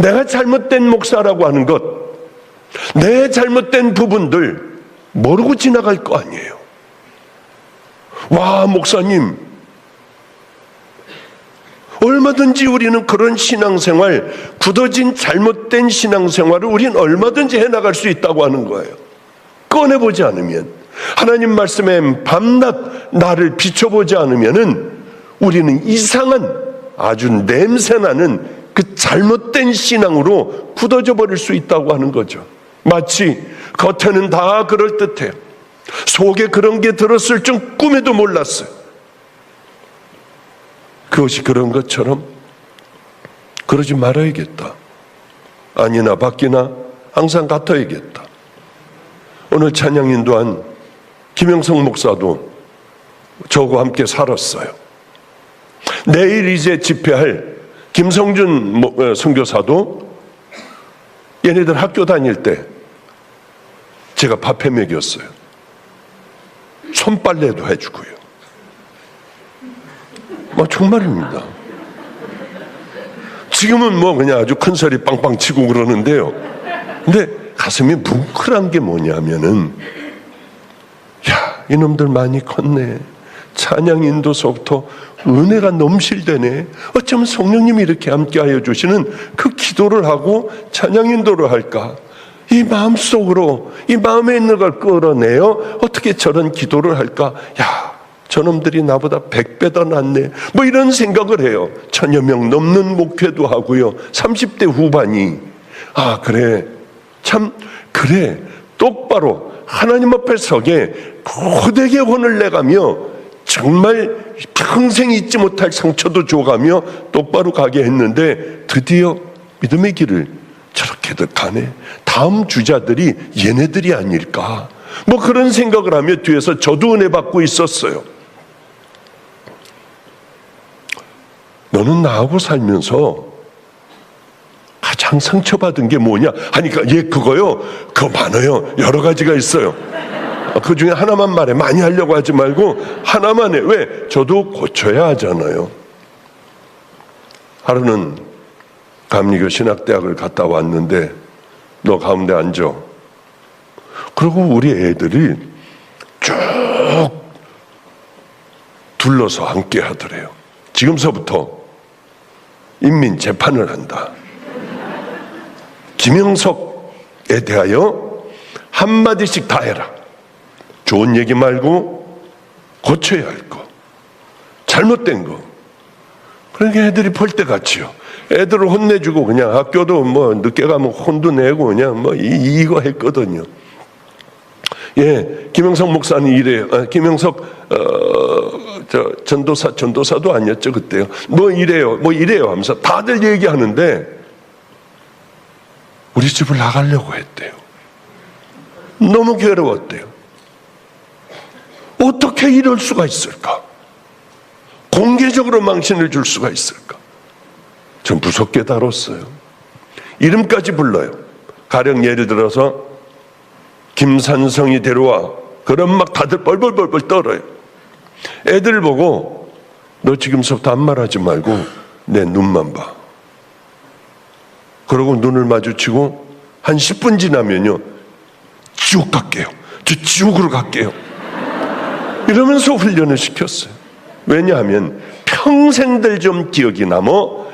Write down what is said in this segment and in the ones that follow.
내가 잘못된 목사라고 하는 것, 내 잘못된 부분들 모르고 지나갈 거 아니에요. 와, 목사님, 얼마든지 우리는 그런 신앙생활, 굳어진 잘못된 신앙생활을 우리는 얼마든지 해나갈 수 있다고 하는 거예요. 꺼내보지 않으면, 하나님 말씀에 밤낮 나를 비춰보지 않으면은 우리는 이상한 아주 냄새나는 그 잘못된 신앙으로 굳어져 버릴 수 있다고 하는 거죠. 마치 겉에는 다 그럴듯해요. 속에 그런 게 들었을 줄 꿈에도 몰랐어요. 그것이 그런 것처럼 그러지 말아야겠다. 아니나 밖이나 항상 같아야겠다. 오늘 찬양 인도한 김영석 목사도 저하고 함께 살았어요. 내일 이제 집회할 김성준 선교사도 얘네들 학교 다닐 때 제가 밥해 먹였어요. 손빨래도 해주고요. 정말입니다. 지금은 그냥 아주 큰 소리 빵빵 치고 그러는데요. 근데 가슴이 뭉클한 게 뭐냐면은, 야, 이놈들 많이 컸네. 찬양 인도서부터 은혜가 넘실대네. 어쩌면 성령님이 이렇게 함께하여 주시는 그 기도를 하고 찬양 인도를 할까? 이 마음속으로 이 마음에 있는 걸 끌어내요. 어떻게 저런 기도를 할까? 야, 저놈들이 나보다 100배 더 낫네. 이런 생각을 해요. 1000여 명 넘는 목회도 하고요. 30대 후반이, 아, 그래. 참, 그래. 똑바로 하나님 앞에 서게 고되게 혼을 내가며 정말 평생 잊지 못할 상처도 줘가며 똑바로 가게 했는데 드디어 믿음의 길을 저렇게들 가네. 다음 주자들이 얘네들이 아닐까. 그런 생각을 하며 뒤에서 저도 은혜 받고 있었어요. 너는 나하고 살면서 가장 상처받은 게 뭐냐? 하니까, 예, 그거요. 그거 많아요. 여러 가지가 있어요. 그 중에 하나만 말해. 많이 하려고 하지 말고 하나만 해. 왜? 저도 고쳐야 하잖아요. 하루는 감리교 신학대학을 갔다 왔는데, 너 가운데 앉아. 그리고 우리 애들이 쭉 둘러서 함께 하더래요. 지금서부터 인민 재판을 한다. 김영석에 대하여 한마디씩 다 해라. 좋은 얘기 말고 고쳐야 할 거, 잘못된 거. 그러니까 애들이 볼 때 같이요. 애들을 혼내주고 그냥 학교도 늦게 가면 혼도 내고 그냥 이거 했거든요. 예, 김영석 목사는 이래요. 김영석 전도사도 아니었죠 그때요. 이래요 하면서 다들 얘기하는데 우리 집을 나가려고 했대요. 너무 괴로웠대요. 어떻게 이럴 수가 있을까? 공개적으로 망신을 줄 수가 있을까? 전 무섭게 다뤘어요. 이름까지 불러요. 가령 예를 들어서 김산성이 데려와. 그럼 다들 뻘뻘뻘뻘 떨어요. 애들 보고 너 지금서부터 아무 말하지 말고 내 눈만 봐. 그러고 눈을 마주치고 한 10분 지나면요, 지옥 갈게요. 저 지옥으로 갈게요. 이러면서 훈련을 시켰어요. 왜냐하면 평생들 좀 기억이 남어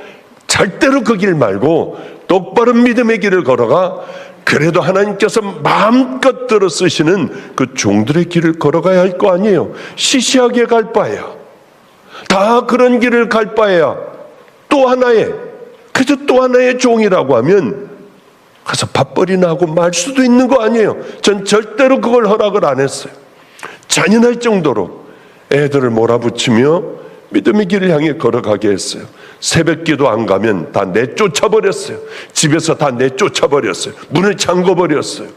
절대로 그 길 말고 똑바로 믿음의 길을 걸어가. 그래도 하나님께서 마음껏 들어 쓰시는 그 종들의 길을 걸어가야 할 거 아니에요. 시시하게 갈 바에야, 다 그런 길을 갈 바에야 또 하나의, 그저 또 하나의 종이라고 하면 가서 밥벌이나 하고 말 수도 있는 거 아니에요. 전 절대로 그걸 허락을 안 했어요. 잔인할 정도로 애들을 몰아붙이며 믿음의 길을 향해 걸어가게 했어요. 새벽기도 안 가면 다 내쫓아버렸어요. 집에서 다 내쫓아버렸어요. 문을 잠궈버렸어요.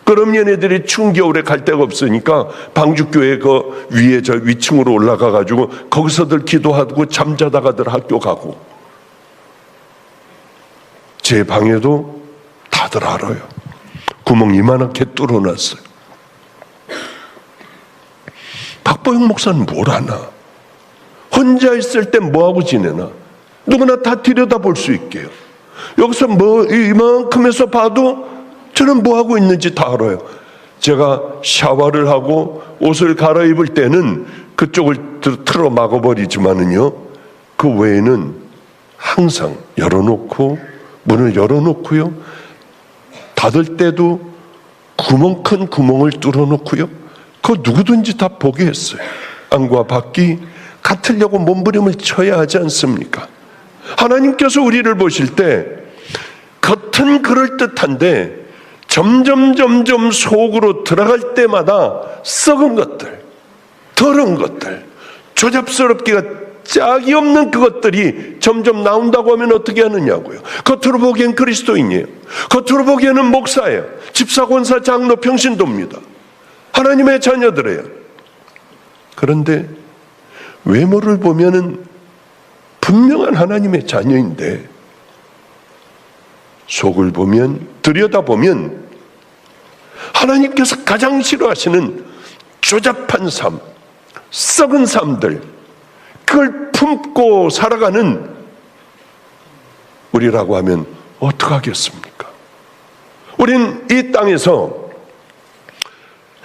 그럼 얘네들이 추운 겨울에 갈 데가 없으니까 방주교회 그 위에 저 위층으로 올라가 가지고 거기서들 기도하고 잠자다가들 학교 가고. 제 방에도 다들 알아요. 구멍 이만하게 뚫어놨어요. 박보영 목사는 뭘 아나? 혼자 있을 때 뭐하고 지내나? 누구나 다 들여다볼 수 있게요. 여기서 뭐 이만큼에서 봐도 저는 뭐 하고 있는지 다 알아요. 제가 샤워를 하고 옷을 갈아입을 때는 그쪽을 틀어 막아버리지만은요, 그 외에는 항상 열어놓고 문을 열어놓고요, 닫을 때도 큰 구멍을 뚫어놓고요, 그거 누구든지 다 보게 했어요. 안과 밖이 같으려고 몸부림을 쳐야 하지 않습니까? 하나님께서 우리를 보실 때 겉은 그럴듯한데 점점 속으로 들어갈 때마다 썩은 것들, 더러운 것들, 조잡스럽기가 짝이 없는 그것들이 점점 나온다고 하면 어떻게 하느냐고요. 겉으로 보기엔 그리스도인이에요. 겉으로 보기에는 목사예요. 집사, 권사, 장로, 평신도입니다. 하나님의 자녀들이에요. 그런데 외모를 보면은 분명한 하나님의 자녀인데 속을 보면, 들여다보면 하나님께서 가장 싫어하시는 조잡한 삶, 썩은 삶들, 그걸 품고 살아가는 우리라고 하면 어떡하겠습니까? 우린 이 땅에서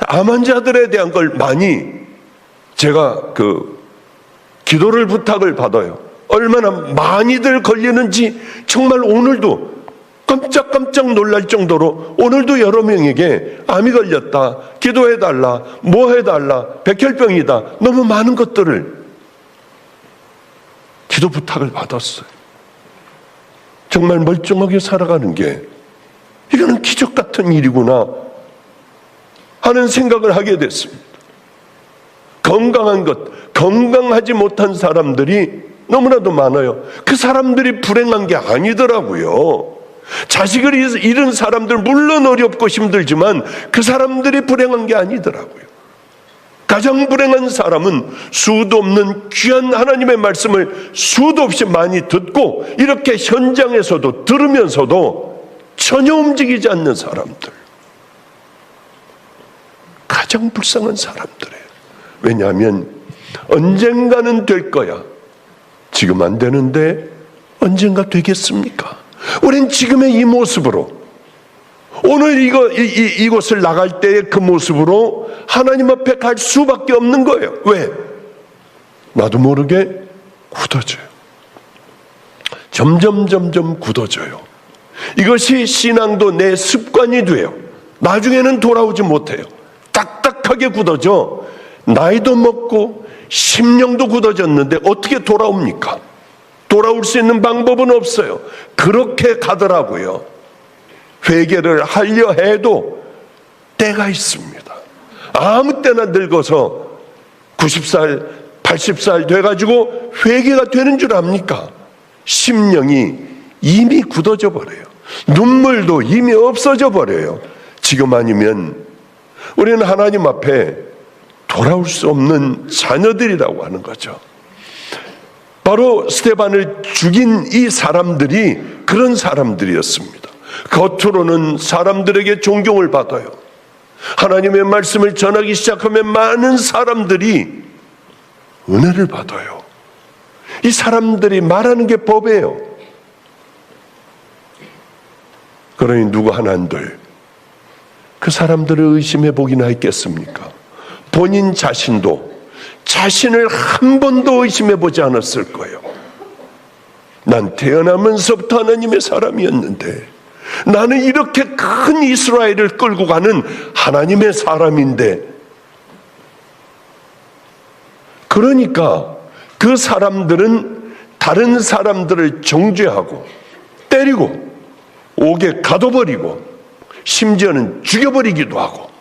암 환자들에 대한 걸 많이 제가 기도를 부탁을 받아요. 얼마나 많이들 걸리는지 정말 오늘도 깜짝깜짝 놀랄 정도로 오늘도 여러 명에게 암이 걸렸다, 기도해달라, 뭐 해달라, 백혈병이다, 너무 많은 것들을 기도 부탁을 받았어요. 정말 멀쩡하게 살아가는 게 이거는 기적 같은 일이구나 하는 생각을 하게 됐습니다. 건강한 것, 건강하지 못한 사람들이 너무나도 많아요. 그 사람들이 불행한 게 아니더라고요. 자식을 잃은 사람들 물론 어렵고 힘들지만 그 사람들이 불행한 게 아니더라고요. 가장 불행한 사람은 수도 없는 귀한 하나님의 말씀을 수도 없이 많이 듣고 이렇게 현장에서도 들으면서도 전혀 움직이지 않는 사람들, 가장 불쌍한 사람들이에요. 왜냐하면 언젠가는 될 거야. 지금 안 되는데 언젠가 되겠습니까? 우린 지금의 이 모습으로, 오늘 이곳을 나갈 때의 그 모습으로 하나님 앞에 갈 수밖에 없는 거예요. 왜? 나도 모르게 굳어져요. 점점 굳어져요. 이것이 신앙도 내 습관이 돼요. 나중에는 돌아오지 못해요. 딱딱하게 굳어져. 나이도 먹고 심령도 굳어졌는데 어떻게 돌아옵니까? 돌아올 수 있는 방법은 없어요. 그렇게 가더라고요. 회개를 하려 해도 때가 있습니다. 아무 때나 늙어서 90살, 80살 돼가지고 회개가 되는 줄 압니까? 심령이 이미 굳어져 버려요. 눈물도 이미 없어져 버려요. 지금 아니면 우리는 하나님 앞에 돌아올 수 없는 자녀들이라고 하는 거죠. 바로 스데반을 죽인 이 사람들이 그런 사람들이었습니다. 겉으로는 사람들에게 존경을 받아요. 하나님의 말씀을 전하기 시작하면 많은 사람들이 은혜를 받아요. 이 사람들이 말하는 게 법이에요. 그러니 누구 하나들 그 사람들을 의심해 보기나 했겠습니까? 본인 자신도 자신을 한 번도 의심해 보지 않았을 거예요. 난 태어나면서부터 하나님의 사람이었는데, 나는 이렇게 큰 이스라엘을 끌고 가는 하나님의 사람인데, 그러니까 그 사람들은 다른 사람들을 정죄하고 때리고 옥에 가둬버리고 심지어는 죽여버리기도 하고,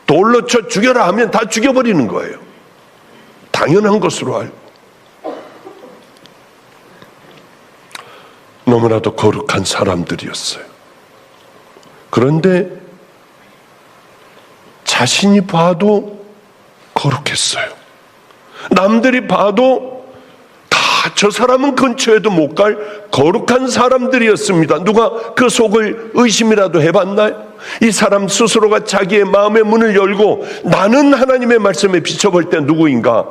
돌로 쳐 죽여라 하면 다 죽여버리는 거예요. 당연한 것으로 알고. 너무나도 거룩한 사람들이었어요. 그런데 자신이 봐도 거룩했어요. 남들이 봐도 다 저 사람은 근처에도 못 갈 거룩한 사람들이었습니다. 누가 그 속을 의심이라도 해봤나요? 이 사람 스스로가 자기의 마음의 문을 열고 나는 하나님의 말씀에 비춰볼 때 누구인가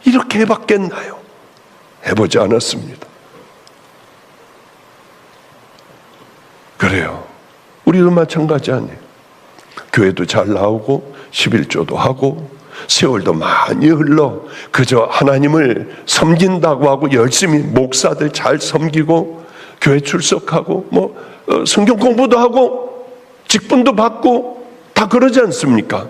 이렇게 해봤겠나요? 해보지 않았습니다. 그래요. 우리도 마찬가지 아니에요. 교회도 잘 나오고 11조도 하고 세월도 많이 흘러 그저 하나님을 섬긴다고 하고 열심히 목사들 잘 섬기고 교회 출석하고 성경 공부도 하고 직분도 받고 다 그러지 않습니까?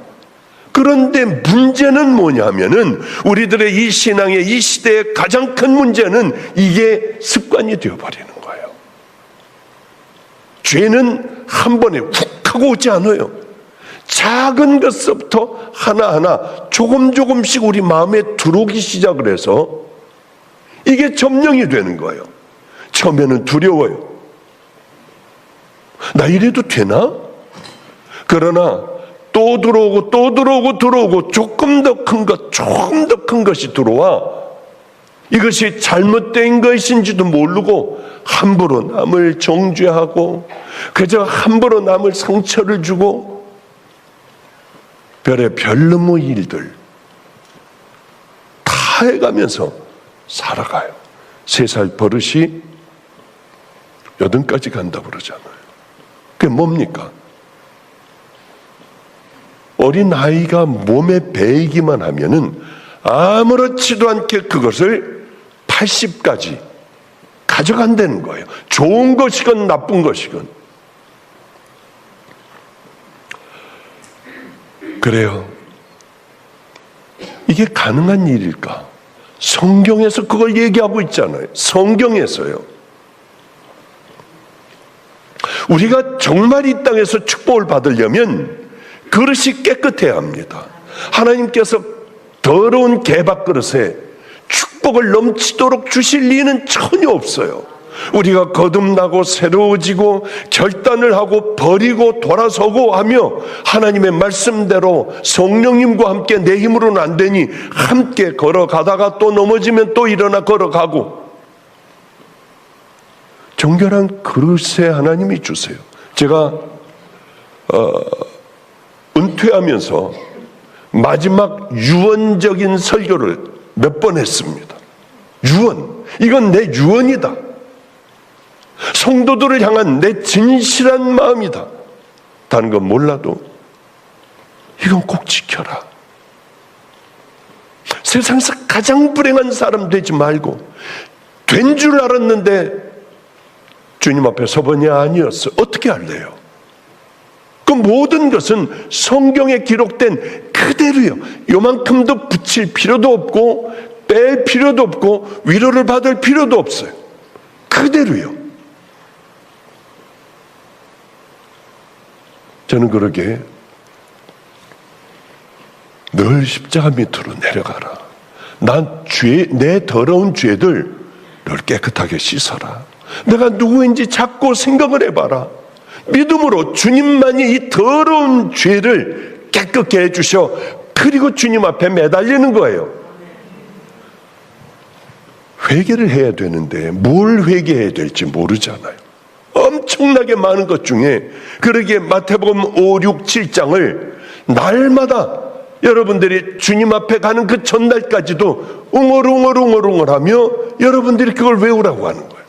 그런데 문제는 뭐냐면은 우리들의 이 신앙의 이 시대의 가장 큰 문제는 이게 습관이 되어버리는 거예요. 죄는 한 번에 훅 하고 오지 않아요. 작은 것부터 하나하나 조금씩 우리 마음에 들어오기 시작을 해서 이게 점령이 되는 거예요. 처음에는 두려워요. 나 이래도 되나? 그러나 또 들어오고 조금 더 큰 것이 들어와 이것이 잘못된 것인지도 모르고 함부로 남을 정죄하고 그저 함부로 남을 상처를 주고 별놈의 일들 다 해가면서 살아가요. 3살 버릇이 8까지 간다 그러잖아요. 그게 뭡니까? 어린아이가 몸에 배이기만 하면은 아무렇지도 않게 그것을 80까지 가져간다는 거예요. 좋은 것이건 나쁜 것이건. 그래요. 이게 가능한 일일까? 성경에서 그걸 얘기하고 있잖아요. 성경에서요. 우리가 정말 이 땅에서 축복을 받으려면 그릇이 깨끗해야 합니다. 하나님께서 더러운 개밥 그릇에 축복을 넘치도록 주실 리는 전혀 없어요. 우리가 거듭나고 새로워지고 결단을 하고 버리고 돌아서고 하며 하나님의 말씀대로 성령님과 함께 내 힘으로는 안 되니 함께 걸어가다가 또 넘어지면 또 일어나 걸어가고 정결한 그릇에 하나님이 주세요. 제가 은퇴하면서 마지막 유언적인 설교를 몇 번 했습니다. 유언. 이건 내 유언이다. 성도들을 향한 내 진실한 마음이다. 다른 건 몰라도 이건 꼭 지켜라. 세상에서 가장 불행한 사람 되지 말고 된 줄 알았는데 주님 앞에 서번이 아니었어. 어떻게 할래요? 그 모든 것은 성경에 기록된 그대로요. 요만큼도 붙일 필요도 없고 뺄 필요도 없고 위로를 받을 필요도 없어요. 그대로요. 저는 그러게 늘 십자가 밑으로 내려가라. 내 더러운 죄들 늘 깨끗하게 씻어라. 내가 누구인지 자꾸 생각을 해봐라. 믿음으로 주님만이 이 더러운 죄를 깨끗게 해주셔. 그리고 주님 앞에 매달리는 거예요. 회개를 해야 되는데 뭘 회개해야 될지 모르잖아요. 엄청나게 많은 것 중에 그러기에 마태복음 5, 6, 7장을 날마다 여러분들이 주님 앞에 가는 그 전날까지도 웅얼웅얼하며 여러분들이 그걸 외우라고 하는 거예요.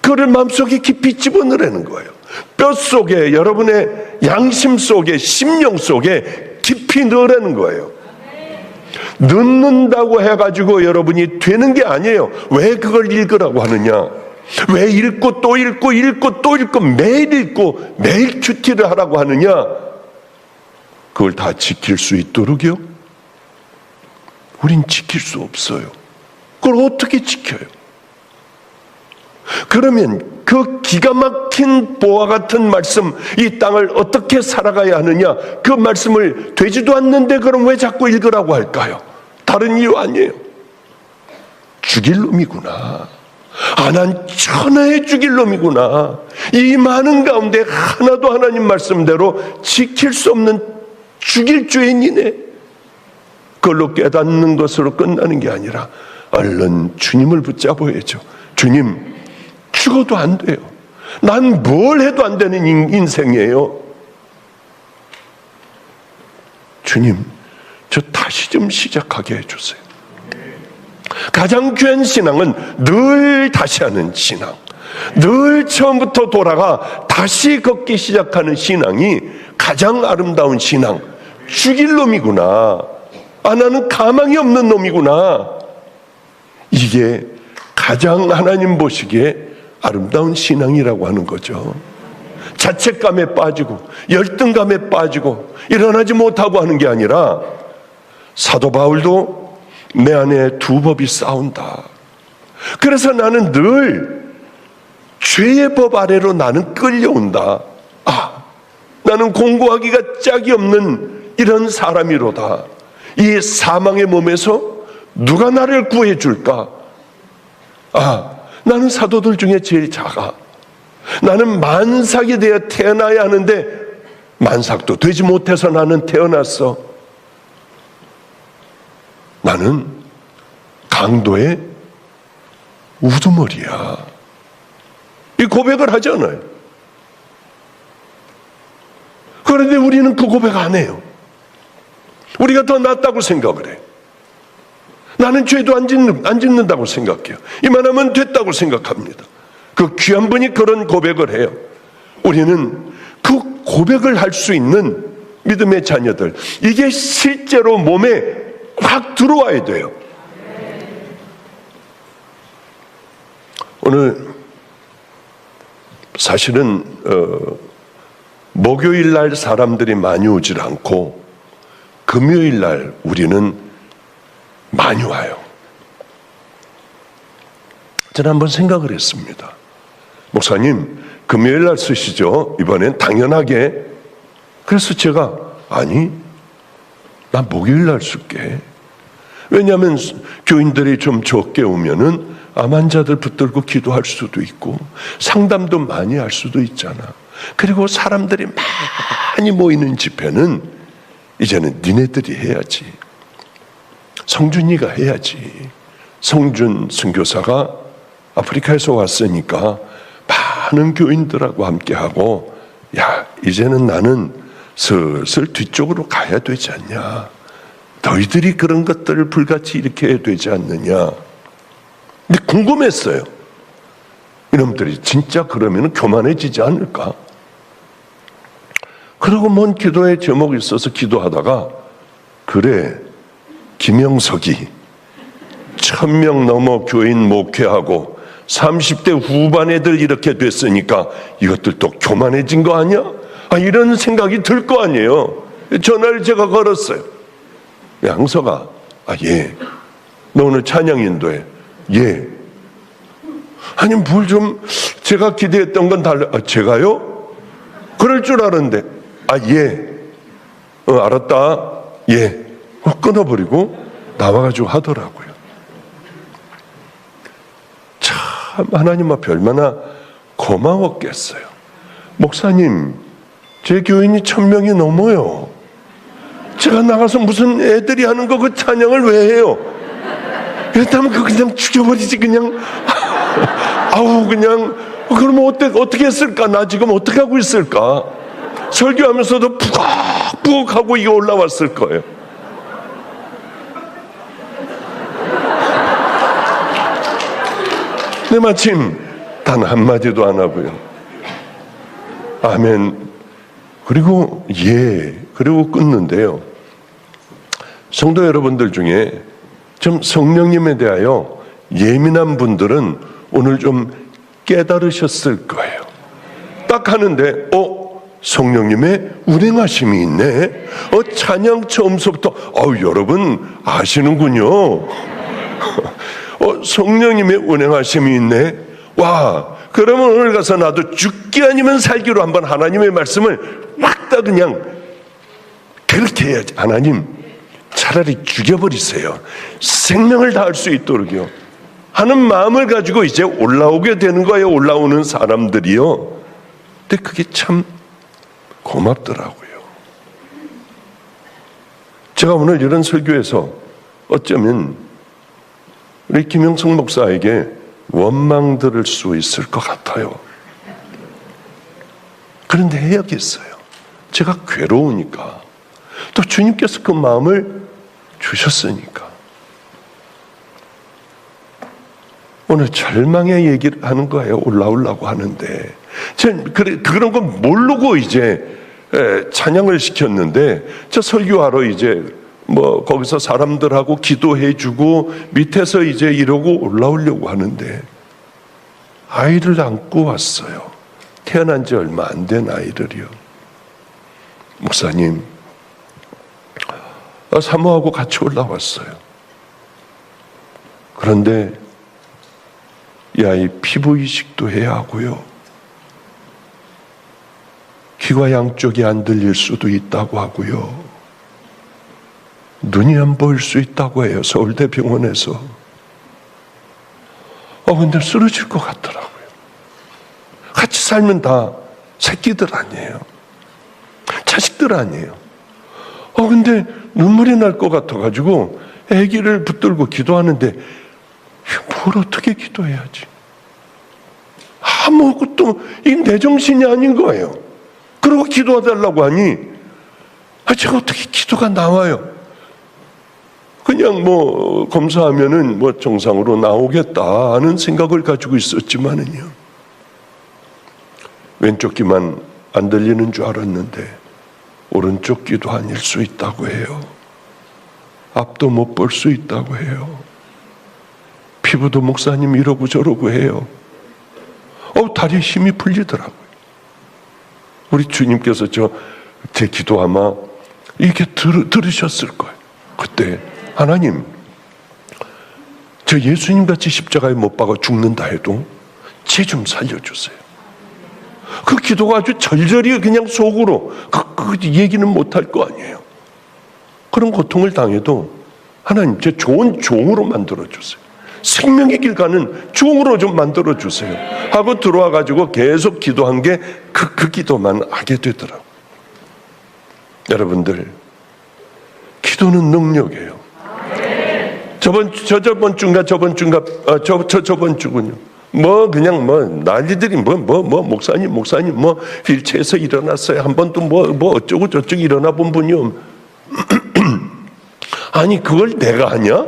그걸 마음속에 깊이 집어넣으라는 거예요. 뼛속에, 여러분의 양심 속에, 심령 속에 깊이 넣으라는 거예요. 넣는다고 해가지고 여러분이 되는 게 아니에요. 왜 그걸 읽으라고 하느냐? 왜 읽고 또 읽고 매일 읽고 매일 큐티를 하라고 하느냐? 그걸 다 지킬 수 있도록요? 우린 지킬 수 없어요. 그걸 어떻게 지켜요? 그러면 그 기가 막힌 보화 같은 말씀, 이 땅을 어떻게 살아가야 하느냐, 그 말씀을 되지도 않는데 그럼 왜 자꾸 읽으라고 할까요? 다른 이유 아니에요. 죽일 놈이구나. 난 천하에 죽일 놈이구나. 이 많은 가운데 하나도 하나님 말씀대로 지킬 수 없는 죽일 죄인이네. 그걸로 깨닫는 것으로 끝나는 게 아니라 얼른 주님을 붙잡아야죠. 주님, 죽어도 안 돼요. 난 뭘 해도 안 되는 인생이에요. 주님, 저 다시 좀 시작하게 해주세요. 가장 귀한 신앙은 늘 다시 하는 신앙. 늘 처음부터 돌아가 다시 걷기 시작하는 신앙이 가장 아름다운 신앙. 죽일 놈이구나. 나는 가망이 없는 놈이구나. 이게 가장 하나님 보시기에 아름다운 신앙이라고 하는 거죠. 자책감에 빠지고 열등감에 빠지고 일어나지 못하고 하는 게 아니라, 사도 바울도 내 안에 두 법이 싸운다. 그래서 나는 늘 죄의 법 아래로 나는 끌려온다. 나는 공고하기가 짝이 없는 이런 사람이로다. 이 사망의 몸에서 누가 나를 구해줄까? 나는 사도들 중에 제일 작아. 나는 만삭이 되어 태어나야 하는데 만삭도 되지 못해서 나는 태어났어. 나는 강도의 우두머리야. 이 고백을 하잖아요. 그런데 우리는 그 고백 안 해요. 우리가 더 낫다고 생각을 해요. 나는 죄도 안 짓는다고 생각해요. 이만하면 됐다고 생각합니다. 그 귀한 분이 그런 고백을 해요. 우리는 그 고백을 할 수 있는 믿음의 자녀들, 이게 실제로 몸에 확 들어와야 돼요. 오늘 사실은 목요일 날 사람들이 많이 오질 않고 금요일 날 우리는 많이 와요. 저는 한번 생각을 했습니다. 목사님, 금요일 날 쓰시죠? 이번엔 당연하게. 그래서 제가 나 목요일 날 쓸게. 왜냐하면 교인들이 좀 적게 오면은 암 환자들 붙들고 기도할 수도 있고 상담도 많이 할 수도 있잖아. 그리고 사람들이 많이 모이는 집회는 이제는 니네들이 해야지. 성준이가 해야지. 성준 선교사가 아프리카에서 왔으니까 많은 교인들하고 함께하고, 이제는 나는 슬슬 뒤쪽으로 가야 되지 않냐. 너희들이 그런 것들을 불같이 일으켜야 되지 않느냐. 근데 궁금했어요. 이놈들이 진짜 그러면 교만해지지 않을까? 그리고 뭔 기도의 제목이 있어서 기도하다가, 그래, 김영석이 1000명 넘어 교인 목회하고 30대 후반 애들 이렇게 됐으니까 이것들도 교만해진 거 아니야? 이런 생각이 들 거 아니에요. 전화를 제가 걸었어요. 양석아, 예. 너 오늘 찬양 인도해. 예. 아니 뭘 좀 제가 기대했던 건 달라. 제가요? 그럴 줄 알았는데. 예. 알았다. 예. 끊어버리고 나와가지고 하더라고요. 참 하나님 앞에 얼마나 고마웠겠어요. 목사님, 제 교인이 1000명이 넘어요. 제가 나가서 무슨 애들이 하는 거 그 찬양을 왜 해요? 그렇다면 그냥 죽여버리지 그냥. 그냥 그러면 어떻게 했을까? 나 지금 어떻게 하고 있을까? 설교하면서도 부걱부걱 하고 이게 올라왔을 거예요. 근데 마침 단 한마디도 안 하고요. 아멘. 그리고 그리고 끊는데요. 성도 여러분들 중에 좀 성령님에 대하여 예민한 분들은 오늘 좀 깨달으셨을 거예요. 딱 하는데 성령님의 운행하심이 있네. 찬양 처음서부터 여러분 아시는군요. 성령님의 운행하심이 있네. 그러면 오늘 가서 나도 죽기 아니면 살기로 한번 하나님의 말씀을 막 다 그냥 그렇게 해야지. 하나님 차라리 죽여버리세요. 생명을 다할 수 있도록요 하는 마음을 가지고 이제 올라오게 되는 거예요. 올라오는 사람들이요. 근데 그게 참 고맙더라고요. 제가 오늘 이런 설교에서 어쩌면 우리 김영석 목사에게 원망 들을 수 있을 것 같아요. 그런데 해야겠어요. 제가 괴로우니까, 또 주님께서 그 마음을 주셨으니까. 오늘 절망의 얘기를 하는 거예요. 올라오려고 하는데. 그런 거 모르고 이제 찬양을 시켰는데, 저 설교하러 이제 거기서 사람들하고 기도해주고 밑에서 이제 이러고 올라오려고 하는데, 아이를 안고 왔어요. 태어난 지 얼마 안 된 아이를요. 목사님, 사모하고 같이 올라왔어요. 그런데 이 아이 피부 이식도 해야 하고요. 귀가 양쪽이 안 들릴 수도 있다고 하고요. 눈이 안 보일 수 있다고 해요. 서울대병원에서. 근데 쓰러질 것 같더라고요. 같이 살면 다 새끼들 아니에요. 자식들 아니에요. 근데 눈물이 날 것 같아가지고 아기를 붙들고 기도하는데, 뭘 어떻게 기도해야지? 아무것도, 이게 내 정신이 아닌 거예요. 그러고 기도해달라고 하니, 제가 어떻게 기도가 나와요? 그냥 검사하면은 정상으로 나오겠다 하는 생각을 가지고 있었지만은요. 왼쪽 귀만 안 들리는 줄 알았는데, 오른쪽 귀도 아닐 수 있다고 해요. 앞도 못 볼 수 있다고 해요. 피부도 목사님 이러고 저러고 해요. 다리에 힘이 풀리더라고요. 우리 주님께서 제 기도 아마 이렇게 들으셨을 거예요. 그때 하나님, 저 예수님 같이 십자가에 못 박아 죽는다 해도 쟤 좀 살려주세요. 그 기도가 아주 절절히 그냥 속으로 그 얘기는 못할 거 아니에요. 그런 고통을 당해도 하나님, 제 좋은 종으로 만들어주세요. 생명의 길 가는 종으로 좀 만들어주세요 하고 들어와가지고 계속 기도한 게 그 기도만 하게 되더라고요. 여러분들, 기도는 능력이에요. 저번 주군요. 난리들이 목사님 휠체어에서 일어났어요. 한 번도 어쩌고 저쩌고 일어나 본 분이요. 아니, 그걸 내가 하냐?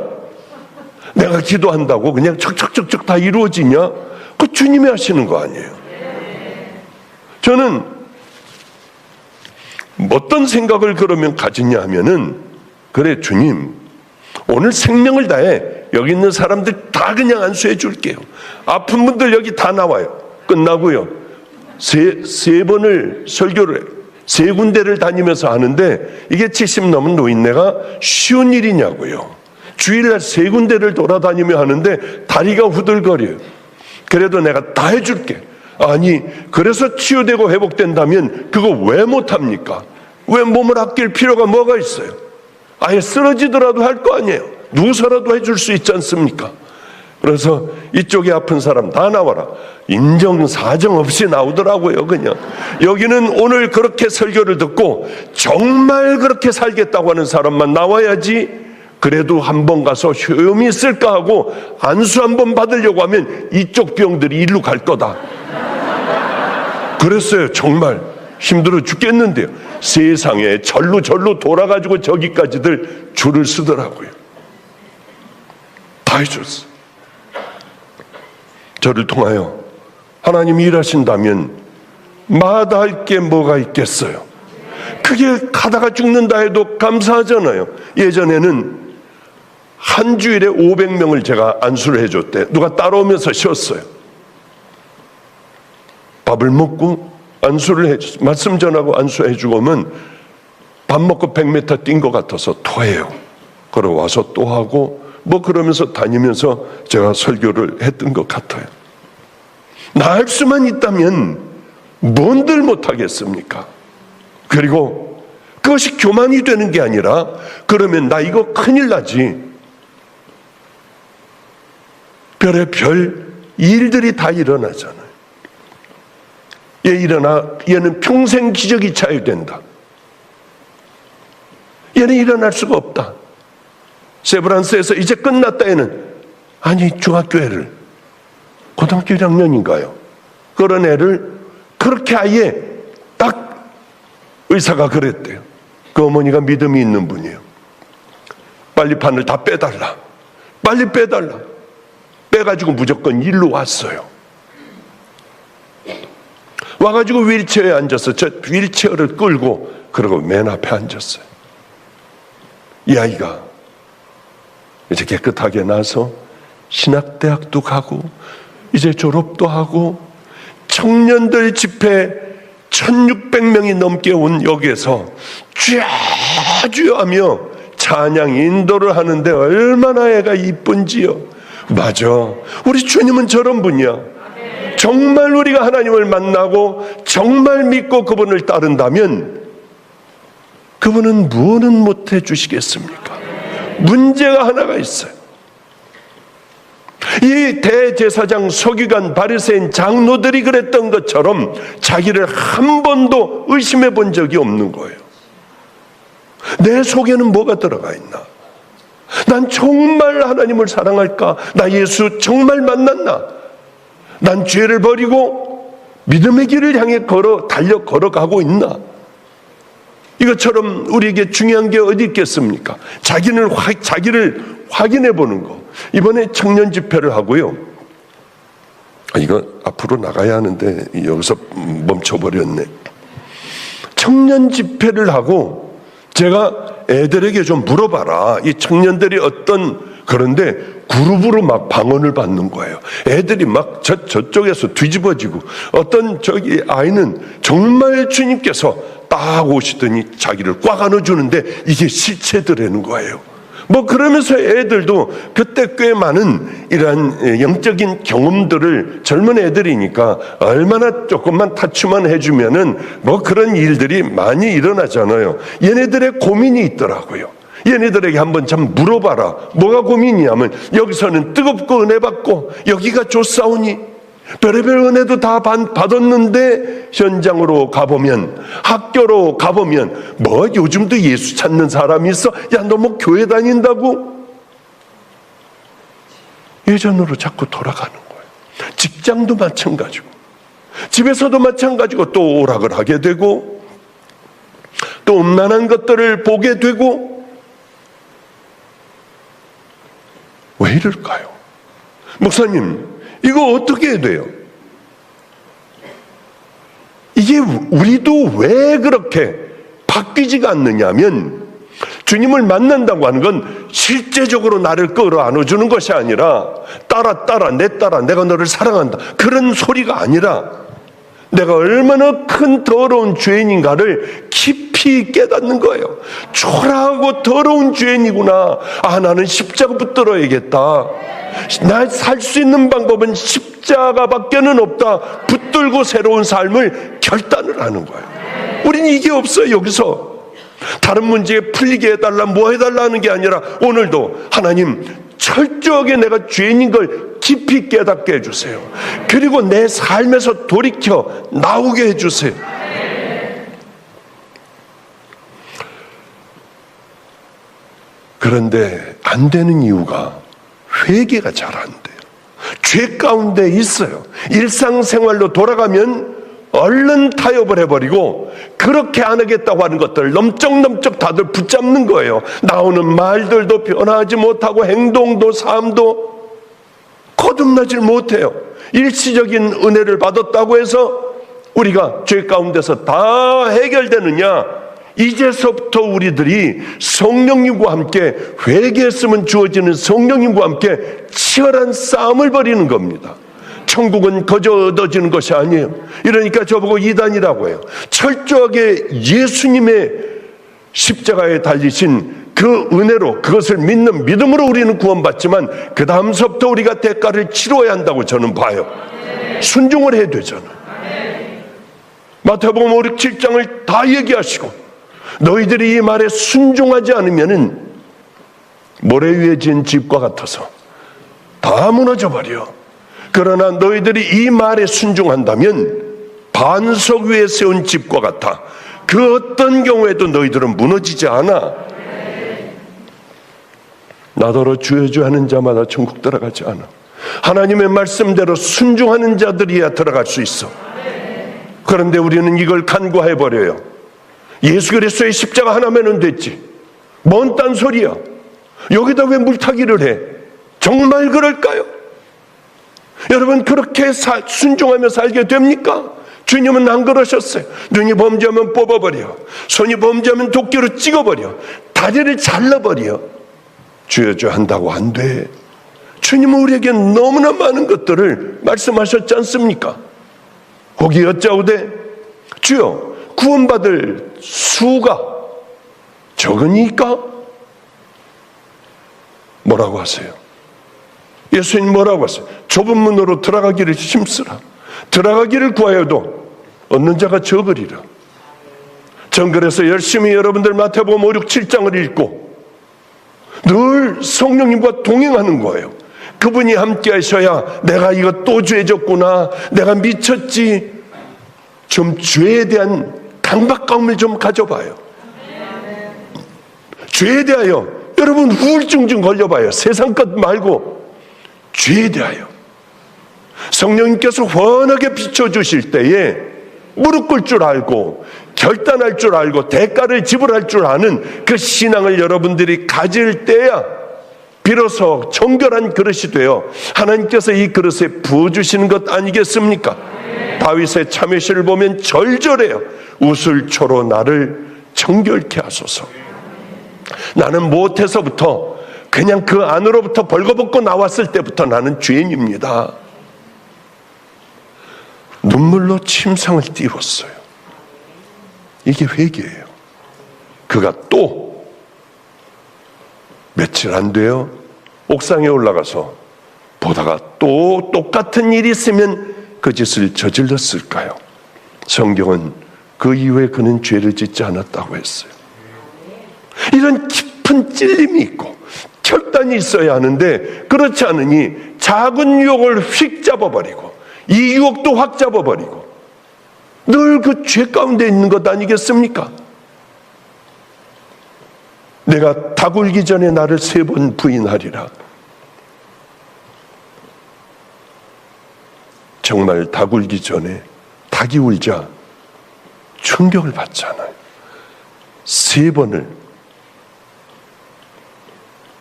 내가 기도한다고 그냥 척척척척 다 이루어지냐? 그 주님이 하시는 거 아니에요. 저는 어떤 생각을 그러면 가지냐 하면은, 그래 주님, 오늘 생명을 다해 여기 있는 사람들 다 그냥 안수해 줄게요. 아픈 분들 여기 다 나와요. 끝나고요. 세 번을 설교를 해요. 3군데를 다니면서 하는데, 이게 70 넘은 노인네가 쉬운 일이냐고요. 주일날 3군데를 돌아다니며 하는데 다리가 후들거려요. 그래도 내가 다 해줄게. 아니, 그래서 치유되고 회복된다면 그거 왜 못합니까? 왜 몸을 아낄 필요가 뭐가 있어요? 아예 쓰러지더라도 할 거 아니에요. 누워서라도 해줄 수 있지 않습니까? 그래서 이쪽에 아픈 사람 다 나와라. 인정사정 없이 나오더라고요. 그냥 여기는 오늘 그렇게 설교를 듣고 정말 그렇게 살겠다고 하는 사람만 나와야지, 그래도 한번 가서 효험이 있을까 하고 안수 한번 받으려고 하면 이쪽 병들이 일로 갈 거다. 그랬어요. 정말 힘들어 죽겠는데요. 세상에 절로 돌아가지고 저기까지들 줄을 서더라고요. 다 해줬어. 저를 통하여 하나님이 일하신다면 마다할 게 뭐가 있겠어요. 그게 가다가 죽는다 해도 감사하잖아요. 예전에는 한 주일에 500명을 제가 안수를 해줬대. 누가 따라오면서 쉬었어요. 밥을 먹고 안수를 해줬어요. 말씀 전하고 안수해주고 오면 밥 먹고 100m 뛴 것 같아서 토해요. 그러고 와서 또 하고 그러면서 다니면서 제가 설교를 했던 것 같아요. 나을 수만 있다면 뭔들 못하겠습니까? 그리고 그것이 교만이 되는 게 아니라, 그러면 나 이거 큰일 나지. 별의별 일들이 다 일어나잖아요. 얘는 평생 기적이 차유된다. 얘는 일어날 수가 없다. 세브란스에서 이제 끝났다 얘는. 아니, 중학교애를 고등학교 1학년인가요? 그런 애를 그렇게 아예 딱 의사가 그랬대요. 그 어머니가 믿음이 있는 분이에요. 빨리 판을 다 빼달라. 빨리 빼달라. 빼가지고 무조건 일로 왔어요. 와가지고 휠체어에 앉아서 저 휠체어를 끌고 그러고 맨 앞에 앉았어요. 이 아이가 이제 깨끗하게 나서 신학대학도 가고 이제 졸업도 하고 청년들 집회 1600명이 넘게 온 여기에서 주여 하며 찬양 인도를 하는데 얼마나 애가 이쁜지요. 맞아, 우리 주님은 저런 분이야. 정말 우리가 하나님을 만나고 정말 믿고 그분을 따른다면 그분은 무엇은 못해 주시겠습니까? 문제가 하나가 있어요. 이 대제사장, 서기관, 바리새인, 장로들이 그랬던 것처럼 자기를 한 번도 의심해 본 적이 없는 거예요. 내 속에는 뭐가 들어가 있나? 난 정말 하나님을 사랑할까? 나 예수 정말 만났나? 난 죄를 버리고 믿음의 길을 향해 걸어가고 있나? 이것처럼 우리에게 중요한 게 어디 있겠습니까? 자기를 확인해 보는 거. 이번에 청년 집회를 하고요. 이거 앞으로 나가야 하는데 여기서 멈춰버렸네. 청년 집회를 하고 제가 애들에게 좀 물어봐라. 이 청년들이 그런데 그룹으로 막 방언을 받는 거예요. 애들이 막 저쪽에서 뒤집어지고 어떤 저기 아이는 정말 주님께서 딱 오시더니 자기를 꽉 안아주는데 이게 실체더라는 거예요. 뭐 그러면서 애들도 그때 꽤 많은 이러한 영적인 경험들을 젊은 애들이니까 얼마나 조금만 타치만 해주면은 뭐 그런 일들이 많이 일어나잖아요. 얘네들의 고민이 있더라고요. 얘네들에게 한번 참 물어봐라. 뭐가 고민이냐면 여기서는 뜨겁고 은혜 받고 여기가 좋사오니 별의별 은혜도 다 받았는데 현장으로 가보면 학교로 가보면 뭐 요즘도 예수 찾는 사람이 있어? 야, 너 뭐 교회 다닌다고? 예전으로 자꾸 돌아가는 거예요. 직장도 마찬가지고 집에서도 마찬가지고 또 오락을 하게 되고 또 음란한 것들을 보게 되고 왜 이럴까요? 목사님, 이거 어떻게 해야 돼요? 이게 우리도 왜 그렇게 바뀌지가 않느냐면 주님을 만난다고 하는 건 실제적으로 나를 끌어 안아주는 것이 아니라 따라 내 딸아 내가 너를 사랑한다 그런 소리가 아니라 내가 얼마나 큰 더러운 죄인인가를 깊이 깨닫는 거예요. 초라하고 더러운 죄인이구나. 아, 나는 십자가 붙들어야겠다. 나 살 수 있는 방법은 십자가밖에는 없다. 붙들고 새로운 삶을 결단을 하는 거예요. 우리는 이게 없어요. 여기서 다른 문제에 풀리게 해달라 뭐 해달라 하는 게 아니라 오늘도 하나님 철저하게 내가 죄인인 걸 깊이 깨닫게 해주세요. 그리고 내 삶에서 돌이켜 나오게 해주세요. 그런데 안 되는 이유가 회개가 잘 안 돼요. 죄 가운데 있어요. 일상생활로 돌아가면 얼른 타협을 해버리고 그렇게 안 하겠다고 하는 것들 넘쩍넘쩍 다들 붙잡는 거예요. 나오는 말들도 변하지 못하고 행동도 삶도 거듭나질 못해요. 일시적인 은혜를 받았다고 해서 우리가 죄 가운데서 다 해결되느냐? 이제서부터 우리들이 성령님과 함께 회개했으면 주어지는 성령님과 함께 치열한 싸움을 벌이는 겁니다. 천국은 거저 얻어지는 것이 아니에요. 이러니까 저보고 이단이라고 해요. 철저하게 예수님의 십자가에 달리신 그 은혜로 그것을 믿는 믿음으로 우리는 구원받지만 그 다음서부터 우리가 대가를 치러야 한다고 저는 봐요. 순종을 해야 되잖아요. 마태복음 5, 6, 7장을 다 얘기하시고 너희들이 이 말에 순종하지 않으면은 모래 위에 진 집과 같아서 다 무너져 버려. 그러나 너희들이 이 말에 순종한다면 반석 위에 세운 집과 같아. 그 어떤 경우에도 너희들은 무너지지 않아. 나더러 주여 하는 자마다 천국 들어가지 않아. 하나님의 말씀대로 순종하는 자들이야 들어갈 수 있어. 그런데 우리는 이걸 간과해버려요. 예수 그리스도의 십자가 하나면은 됐지. 뭔 딴소리야. 여기다 왜 물타기를 해? 정말 그럴까요? 여러분 그렇게 순종하며 살게 됩니까? 주님은 안 그러셨어요. 눈이 범죄하면 뽑아버려, 손이 범죄하면 도끼로 찍어버려, 다리를 잘라버려. 주여주 한다고 안 돼. 주님은 우리에게 너무나 많은 것들을 말씀하셨지 않습니까? 거기 여짜오되 주여 구원받을 수가 적으니까? 뭐라고 하세요? 예수님 뭐라고 하세요? 좁은 문으로 들어가기를 힘쓰라. 들어가기를 구하여도 얻는 자가 적으리라. 전 그래서 열심히 여러분들 마태복음 5, 6, 7장을 읽고 늘 성령님과 동행하는 거예요. 그분이 함께 하셔야 내가 이거 또 죄졌구나, 내가 미쳤지, 좀 죄에 대한 강박감을 좀 가져봐요. 죄에 대하여 여러분 우울증 좀 걸려봐요. 세상 것 말고 죄에 대하여 성령님께서 훤하게 비춰주실 때에 무릎 꿇을 줄 알고 결단할 줄 알고 대가를 지불할 줄 아는 그 신앙을 여러분들이 가질 때야 비로소 정결한 그릇이 되어 하나님께서 이 그릇에 부어주시는 것 아니겠습니까? 다윗의 참회시를 보면 절절해요. 우슬초로 나를 정결케 하소서. 나는 못해서부터 그냥 그 안으로부터 벌거벗고 나왔을 때부터 나는 죄인입니다. 눈물로 침상을 띄웠어요. 이게 회개예요. 그가 또 며칠 안 돼요. 옥상에 올라가서 보다가 또 똑같은 일이 있으면 그 짓을 저질렀을까요? 성경은 그 이후에 그는 죄를 짓지 않았다고 했어요. 이런 깊은 찔림이 있고 결단이 있어야 하는데 그렇지 않으니 작은 유혹을 휙 잡아버리고 이 유혹도 확 잡아버리고 늘 그 죄 가운데 있는 것 아니겠습니까? 내가 닭 울기 전에 나를 3번 부인하리라. 정말 닭 울기 전에 닭이 울자 충격을 받잖아요. 3번을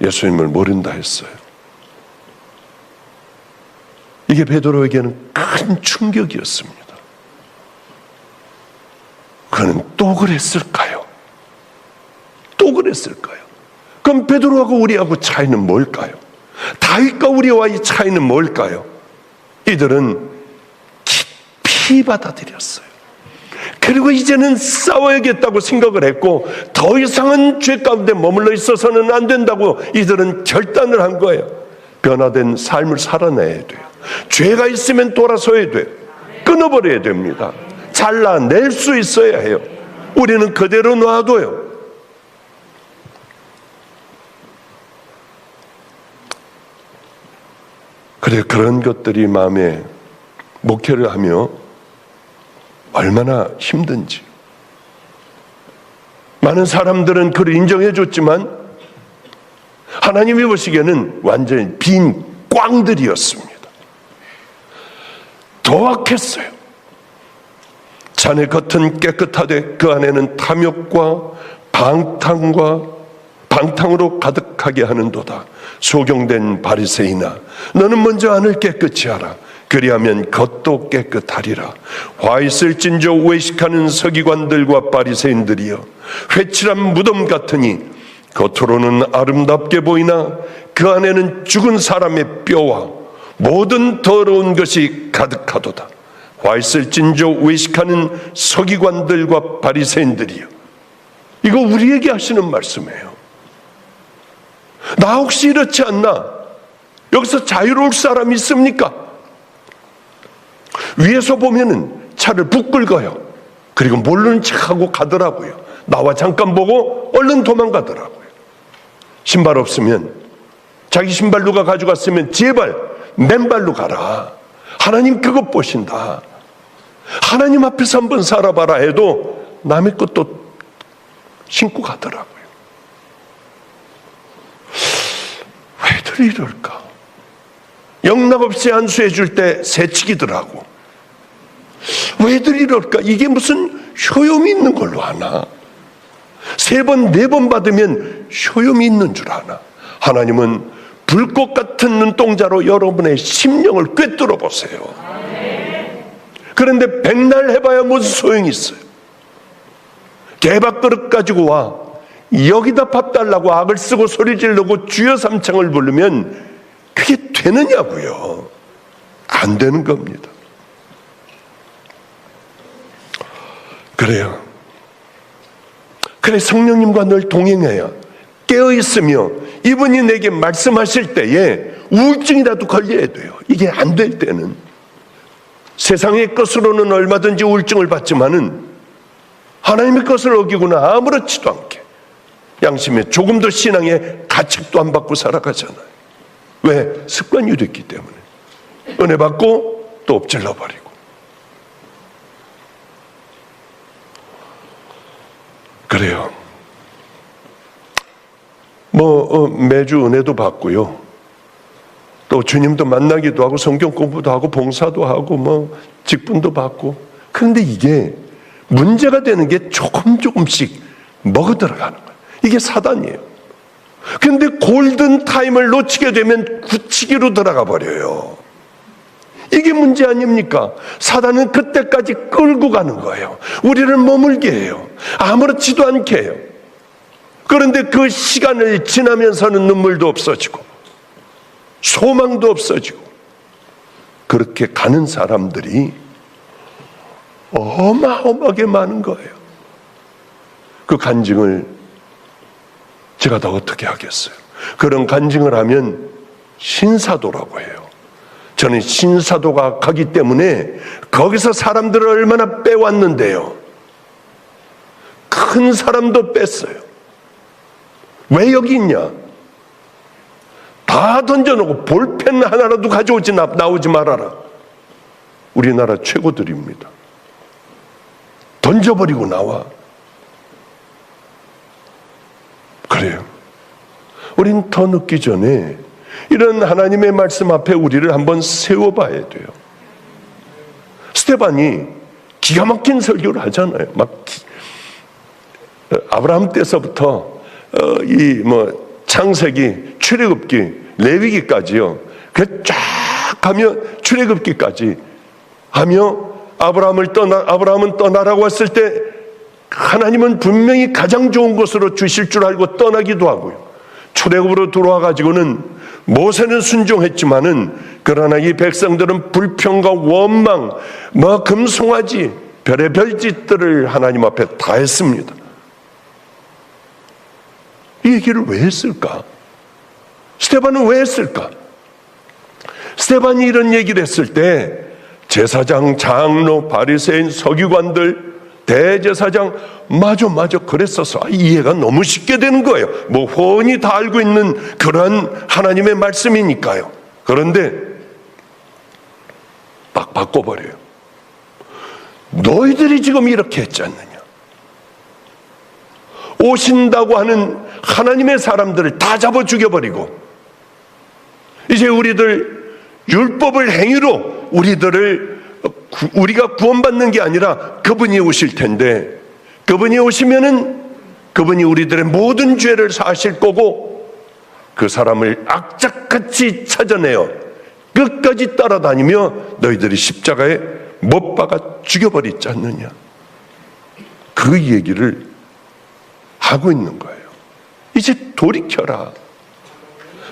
예수님을 모른다 했어요. 이게 베드로에게는 큰 충격이었습니다. 그는 또 그랬을까요? 또 그랬을까요? 그럼 베드로하고 우리하고 차이는 뭘까요? 다윗과 우리와의 차이는 뭘까요? 이들은 깊이 받아들였어요. 그리고 이제는 싸워야겠다고 생각을 했고 더 이상은 죄 가운데 머물러 있어서는 안 된다고 이들은 결단을 한 거예요. 변화된 삶을 살아내야 돼요. 죄가 있으면 돌아서야 돼요. 끊어버려야 됩니다. 잘라낼 수 있어야 해요. 우리는 그대로 놔둬요. 그래, 그런 것들이 마음에 목회를 하며 얼마나 힘든지. 많은 사람들은 그를 인정해 줬지만 하나님이 보시기에는 완전히 빈 꽝들이었습니다. 더 악했어요. 자네 겉은 깨끗하되 그 안에는 탐욕과 방탕으로 가득하게 하는도다. 소경된 바리새인아, 너는 먼저 안을 깨끗이 하라. 그리하면 겉도 깨끗하리라. 화 있을진저 외식하는 서기관들과 바리새인들이여, 회칠한 무덤 같으니 겉으로는 아름답게 보이나 그 안에는 죽은 사람의 뼈와 모든 더러운 것이 가득하도다. 화 있을진저 외식하는 서기관들과 바리새인들이여. 이거 우리에게 하시는 말씀이에요. 나 혹시 이렇지 않나? 여기서 자유로울 사람 있습니까? 위에서 보면은 차를 북 긁어요. 그리고 모르는 척하고 가더라고요. 나와 잠깐 보고 얼른 도망가더라고요. 신발 없으면 자기 신발 누가 가져갔으면 제발 맨발로 가라. 하나님 그것 보신다. 하나님 앞에서 한번 살아봐라 해도 남의 것도 신고 가더라고요. 왜들 이럴까? 영락없이 안수해 줄 때 새치기더라고. 왜들 이럴까? 이게 무슨 효용이 있는 걸로 아나? 3번, 4번 받으면 효용이 있는 줄 아나? 하나님은 불꽃 같은 눈동자로 여러분의 심령을 꿰뚫어 보세요. 그런데 백날 해봐야 무슨 소용이 있어요? 개밥그릇 가지고 와 여기다 밥 달라고 악을 쓰고 소리 지르고 주여 삼창을 부르면 그게 되느냐고요? 안 되는 겁니다. 그래요. 그래 성령님과 늘 동행해야 깨어있으며 이분이 내게 말씀하실 때에 우울증이라도 걸려야 돼요. 이게 안 될 때는 세상의 것으로는 얼마든지 우울증을 받지만은 하나님의 것을 어기고는 아무렇지도 않게 양심에 조금도 신앙의 가책도 안 받고 살아가잖아요. 왜? 습관이 됐기 때문에. 은혜 받고 또 엎질러 버리고. 그래요. 매주 은혜도 받고요. 또 주님도 만나기도 하고 성경 공부도 하고 봉사도 하고 직분도 받고. 그런데 이게 문제가 되는 게 조금씩 먹어 들어가는 거예요. 이게 사단이에요. 그런데 골든 타임을 놓치게 되면 굳히기로 들어가 버려요. 이게 문제 아닙니까? 사단은 그때까지 끌고 가는 거예요. 우리를 머물게 해요. 아무렇지도 않게 해요. 그런데 그 시간을 지나면서는 눈물도 없어지고 소망도 없어지고 그렇게 가는 사람들이 어마어마하게 많은 거예요. 그 간증을 제가 다 어떻게 하겠어요? 그런 간증을 하면 신사도라고 해요. 저는 신사도가 가기 때문에 거기서 사람들을 얼마나 빼왔는데요. 큰 사람도 뺐어요. 왜 여기 있냐? 다 던져놓고 볼펜 하나라도 가져오지 나오지 말아라. 우리나라 최고들입니다. 던져버리고 나와. 그래요. 우린 더 늦기 전에 이런 하나님의 말씀 앞에 우리를 한번 세워봐야 돼요. 스데반이 기가 막힌 설교를 하잖아요. 아브라함 때서부터 창세기, 출애굽기, 레위기까지요. 그 쫙 하며 출애굽기까지 하며 아브라함은 떠나라고 했을 때 하나님은 분명히 가장 좋은 곳으로 주실 줄 알고 떠나기도 하고요. 출애굽으로 들어와 가지고는 모세는 순종했지만은 그러나 이 백성들은 불평과 원망, 금송아지, 별의별 짓들을 하나님 앞에 다 했습니다. 이 얘기를 왜 했을까? 스데반은 왜 했을까? 스데반이 이런 얘기를 했을 때 제사장, 장로, 바리새인, 서기관들, 대제사장 마저 그랬어서 이해가 너무 쉽게 되는 거예요. 훤히 다 알고 있는 그런 하나님의 말씀이니까요. 그런데 막 바꿔버려요. 너희들이 지금 이렇게 했지 않느냐? 오신다고 하는 하나님의 사람들을 다 잡아 죽여버리고 이제 우리들 율법을 행위로 우리가 구원받는 게 아니라 그분이 오실 텐데 그분이 오시면은 그분이 우리들의 모든 죄를 사하실 거고 그 사람을 악착같이 찾아내어 끝까지 따라다니며 너희들이 십자가에 못 박아 죽여버리지 않느냐. 그 얘기를 하고 있는 거예요. 이제 돌이켜라.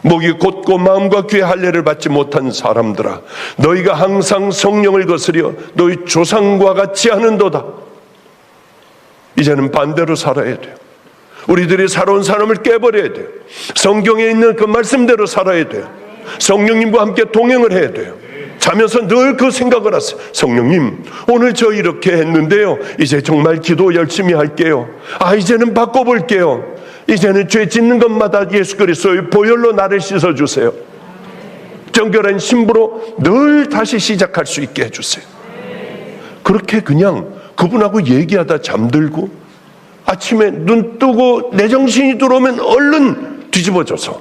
목이 곧고 마음과 귀의 할례를 받지 못한 사람들아, 너희가 항상 성령을 거스려 너희 조상과 같이 하는도다. 이제는 반대로 살아야 돼요. 우리들이 살아온 사람을 깨버려야 돼요. 성경에 있는 그 말씀대로 살아야 돼요. 성령님과 함께 동행을 해야 돼요. 자면서 늘 그 생각을 하세요. 성령님, 오늘 저 이렇게 했는데요, 이제 정말 기도 열심히 할게요. 이제는 바꿔볼게요. 이제는 죄 짓는 것마다 예수 그리스도의 보혈로 나를 씻어주세요. 정결한 신부로 늘 다시 시작할 수 있게 해주세요. 그렇게 그냥 그분하고 얘기하다 잠들고 아침에 눈 뜨고 내 정신이 들어오면 얼른 뒤집어져서